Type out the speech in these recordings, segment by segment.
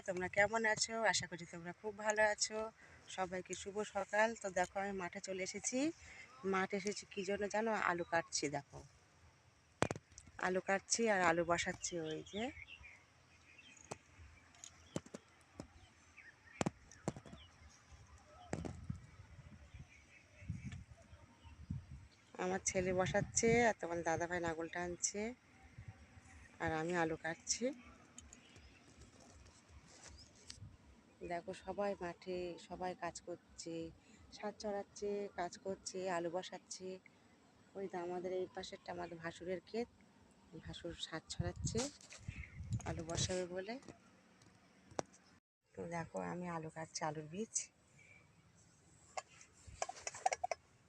তোমরা কেমন আছো? আশা করি তোমরা খুব ভালো আছো। সবাইকে শুভ সকাল। তো দেখো আমি মাঠে চলে এসেছি। মাঠে এসেছি কী জন্য জানো? আলু কাটছি। দেখো আলু কাটছি আর আলু বসাচ্ছি। ওই যে আমার ছেলে বসাচ্ছে আর তোমার দাদাভাই লাঙল টানছে আর আমি আলু কাটছি। দেখো সবাই মাঠে, সবাই কাজ করছে, সার চড়াচ্ছে, কাজ করছে, আলু বসাচ্ছে। ওই তো আমাদের এই পাশেরটা আমাদের ভাসুরের ক্ষেত, ভাসুর সার ছড়াচ্ছে আলু বসাবে বলে। তো দেখো আমি আলু কাটছি, আলুর বীজ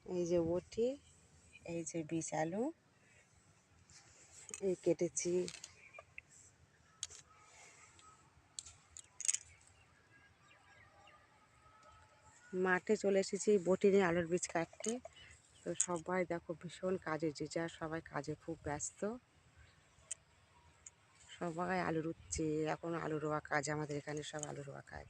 এই যে বটি, এই যে বীজ আলু এই কেটেছি। মাঠে চলে এসেছি বটি নিয়ে আলুর বীজ কাটতে। তো সবাই দেখো ভীষণ কাজে, যে যার সবাই কাজে খুব ব্যস্ত। সবাই আলু রুচ্ছে, এখন আলু রোয়া কাজ, আমাদের এখানে সব আলু রোয়া কাজ।